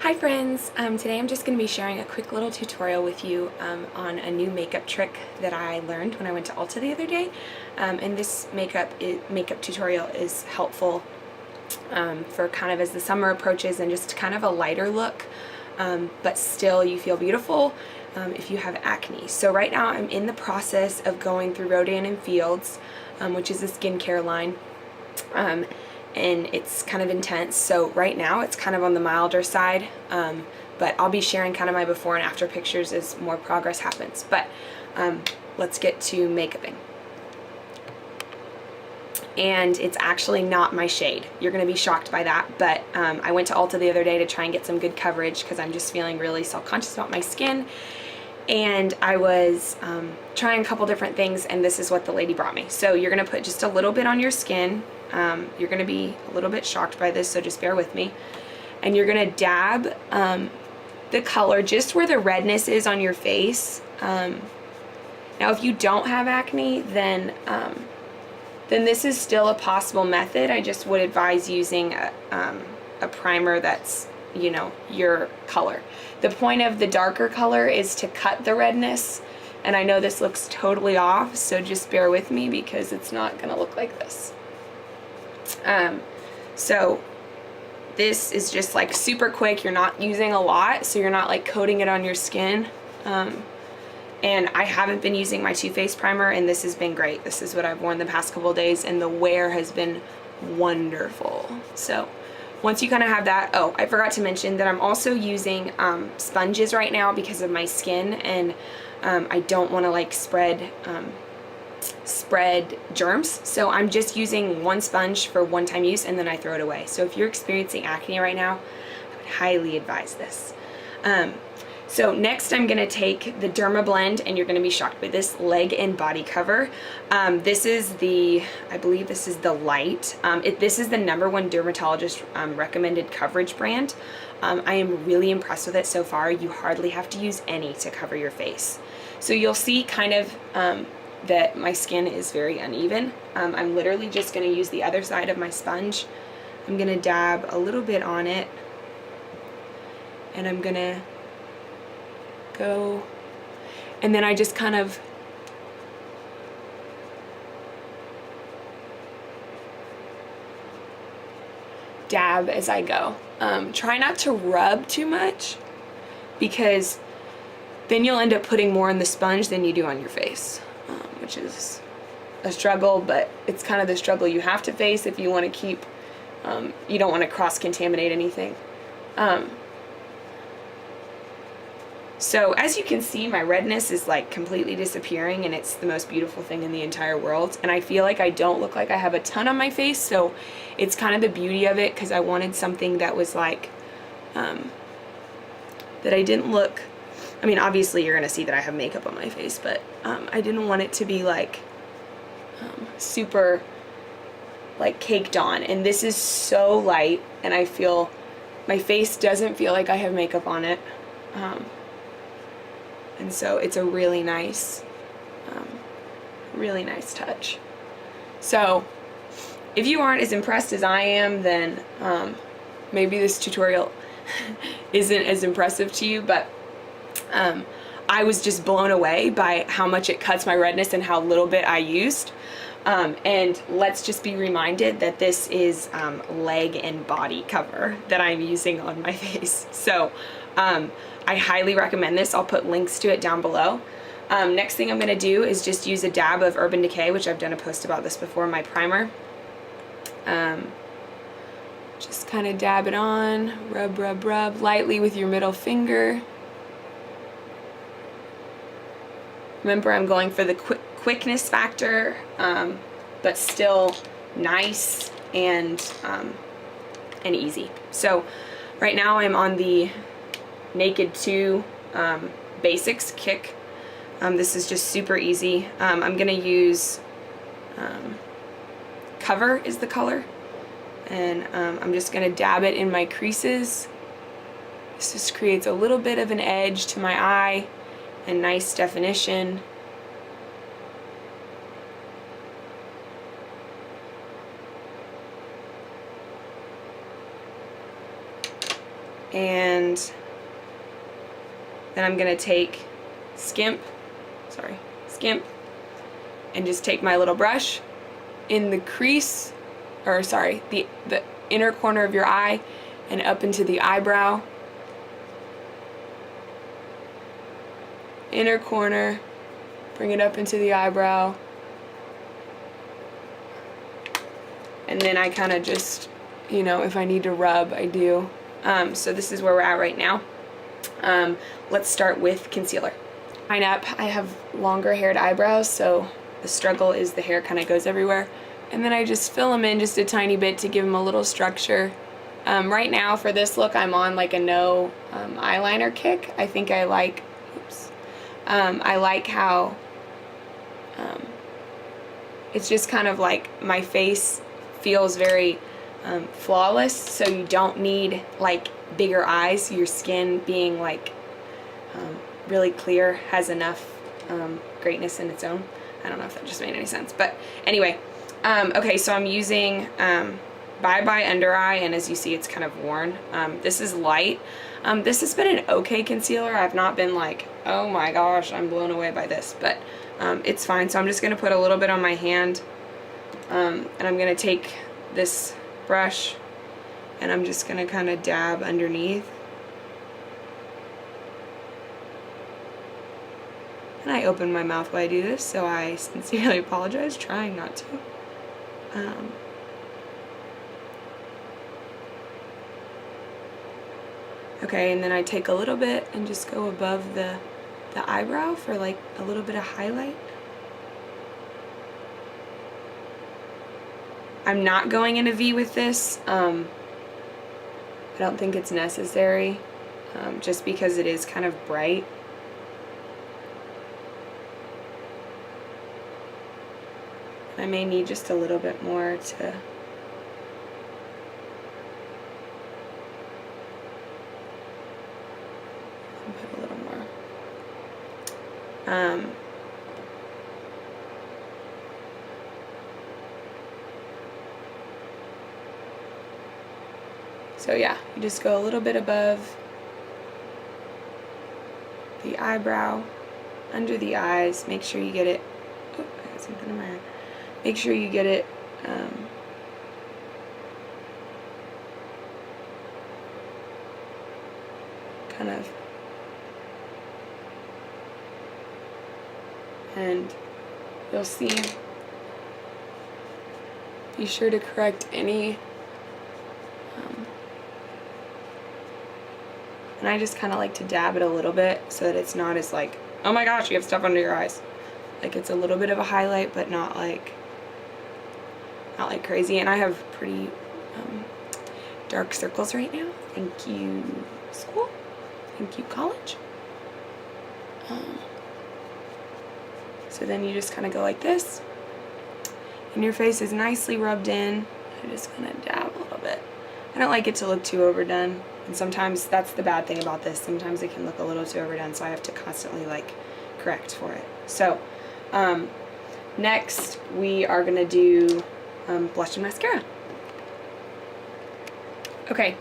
Hi friends, today I'm just going to be sharing a quick little tutorial with you on a new makeup trick that I learned when I went to Ulta the other day. And this makeup tutorial is helpful for kind of as the summer approaches and just kind of a lighter look, but still you feel beautiful if you have acne. So right now I'm in the process of going through Rodan & Fields, which is a skincare line. And it's kind of intense, so right now it's kind of on the milder side, but I'll be sharing kind of my before and after pictures as more progress happens. But let's get to makeuping. And it's actually not my shade. You're going to be shocked by that, but I went to Ulta the other day to try and get some good coverage because I'm just feeling really self-conscious about my skin. And I was trying a couple different things, and this is what the lady brought me. So you're going to put just a little bit on your skin. You're going to be a little bit shocked by this, so just bear with me. And you're going to dab the color just where the redness is on your face. Now if you don't have acne, then this is still a possible method. I just would advise using a primer that's, you know, your color. The point of the darker color is to cut the redness, and I know this looks totally off, so just bear with me because it's not going to look like this. So this is just like super quick. You're not using a lot, so you're not like coating it on your skin. And I haven't been using my Too Faced primer, and this has been great. This is what I've worn the past couple days, and the wear has been wonderful. So once you kind of have that, oh, I forgot to mention that I'm also using sponges right now because of my skin, and I don't want to like spread germs, so I'm just using one sponge for one-time use and then I throw it away. So if you're experiencing acne right now, I would highly advise this. So next I'm going to take the Dermablend, and you're going to be shocked by this leg and body cover. This is I believe this is the Light. This is the #1 dermatologist recommended coverage brand. I am really impressed with it so far. You hardly have to use any to cover your face. So you'll see kind of that my skin is very uneven. I'm literally just going to use the other side of my sponge. I'm going to dab a little bit on it, and I'm going to go, and then I just kind of dab as I go. Try not to rub too much, because then you'll end up putting more on the sponge than you do on your face, which is a struggle, but it's kind of the struggle you have to face if you want to keep, you don't want to cross-contaminate anything. So as you can see, my redness is like completely disappearing, and it's the most beautiful thing in the entire world. And I feel like I don't look like I have a ton on my face, so it's kind of the beauty of it, because I wanted something that was like, that I didn't look, I mean, obviously you're going to see that I have makeup on my face, but I didn't want it to be like super like caked on. And this is so light, and I feel my face doesn't feel like I have makeup on it. And so it's a really nice touch. So if you aren't as impressed as I am, then maybe this tutorial isn't as impressive to you, but I was just blown away by how much it cuts my redness and how little bit I used. And let's just be reminded that this is leg and body cover that I'm using on my face. So I highly recommend this. I'll put links to it down below. Next thing I'm going to do is just use a dab of Urban Decay, which I've done a post about this before, my primer. Just kind of dab it on, rub, rub, rub lightly with your middle finger. Remember, I'm going for the quickness factor, but still nice and easy. So right now I'm on the Naked 2 Basics Kick. This is just super easy. I'm going to use Cover is the color, and I'm just going to dab it in my creases. This just creates a little bit of an edge to my eye and nice definition. And then I'm going to take Skimp, and just take my little brush in the crease, or sorry, the inner corner of your eye and up into the eyebrow. Inner corner, bring it up into the eyebrow. And then I kind of just, you know, if I need to rub, I do. So this is where we're at right now. Let's start with concealer. Line up, I have longer haired eyebrows, so the struggle is the hair kind of goes everywhere. And then I just fill them in just a tiny bit to give them a little structure. Right now for this look, I'm on like a no eyeliner kick. I think I like, I like how it's just kind of like my face feels very flawless, so you don't need like bigger eyes. Your skin being like really clear has enough greatness in its own. I don't know if that just made any sense, but anyway. Okay, so I'm using Bye Bye Under Eye, and as you see, it's kind of worn. This is light. This has been an okay concealer. I've not been like, oh my gosh, I'm blown away by this, but it's fine. So I'm just going to put a little bit on my hand, and I'm going to take this brush, and I'm just going to kind of dab underneath. And I open my mouth while I do this, so I sincerely apologize, trying not to. Okay, and then I take a little bit and just go above the eyebrow for like a little bit of highlight. I'm not going in a V with this. I don't think it's necessary, just because it is kind of bright. I may need just a little bit more to put a little more. So yeah, you just go a little bit above the eyebrow, under the eyes. Make sure you get it. Oh, I got something in my eye. Make sure you get it kind of, and you'll see, be sure to correct any, and I just kind of like to dab it a little bit so that it's not as like, oh my gosh, you have stuff under your eyes. Like it's a little bit of a highlight, but not like crazy. And I have pretty dark circles right now. Thank you, school. Thank you, college. So then you just kind of go like this, and your face is nicely rubbed in. I just kind of dab a little bit. I don't like it to look too overdone, and sometimes that's the bad thing about this. Sometimes it can look a little too overdone, so I have to constantly like correct for it. So next we are gonna do blush and mascara. Okay,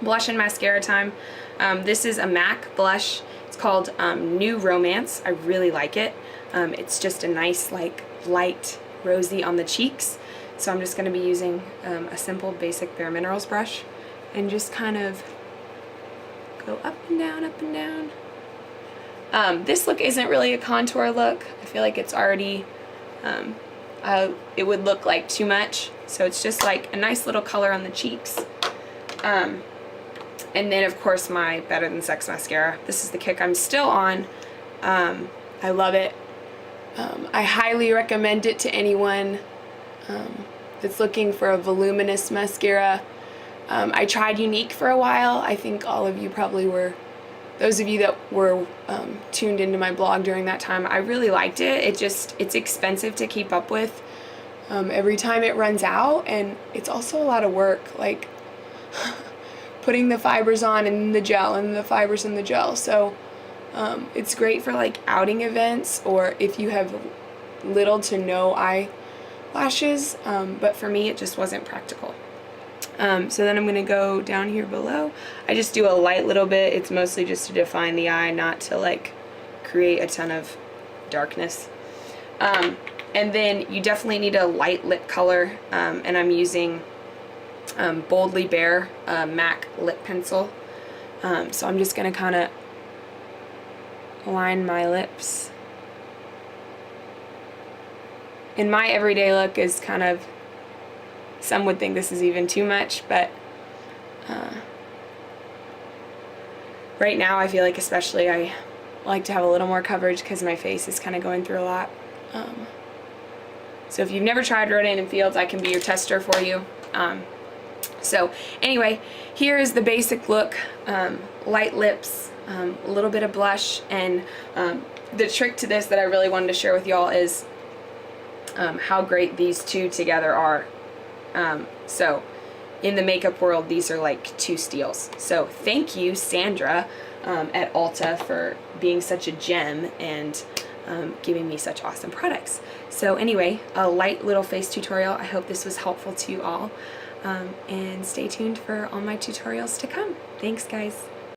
blush and mascara time. This is a MAC blush. It's called New Romance. I really like it. It's just a nice like light rosy on the cheeks. So I'm just going to be using a simple basic Bare Minerals brush and just kind of go up and down, up and down. This look isn't really a contour look. I feel like it's already, it would look like too much. So it's just like a nice little color on the cheeks. And then of course my Better Than Sex mascara. This is the kick I'm still on. I love it. I highly recommend it to anyone that's looking for a voluminous mascara. I tried Younique for a while. I think all of you probably were, those of you that were tuned into my blog during that time. I really liked it. It's expensive to keep up with. Every time it runs out, and it's also a lot of work, like putting the fibers on and the gel and the fibers and the gel. So it's great for like outing events or if you have little to no eyelashes, but for me it just wasn't practical. So then I'm going to go down here below. I just do a light little bit. It's mostly just to define the eye, not to like create a ton of darkness. And then you definitely need a light lip color, and I'm using Boldly Bare MAC lip pencil. So I'm just going to kind of line my lips. And my everyday look is kind of, some would think this is even too much, but right now I feel like especially I like to have a little more coverage because my face is kind of going through a lot. So if you've never tried Rodan & Fields, I can be your tester for you. So anyway, here is the basic look. Light lips, a little bit of blush, and the trick to this that I really wanted to share with y'all is how great these two together are. So in the makeup world, these are like two steals. So thank you, Sandra, at Ulta, for being such a gem and giving me such awesome products. So anyway, a light little face tutorial. I hope this was helpful to you all. And stay tuned for all my tutorials to come. Thanks, guys.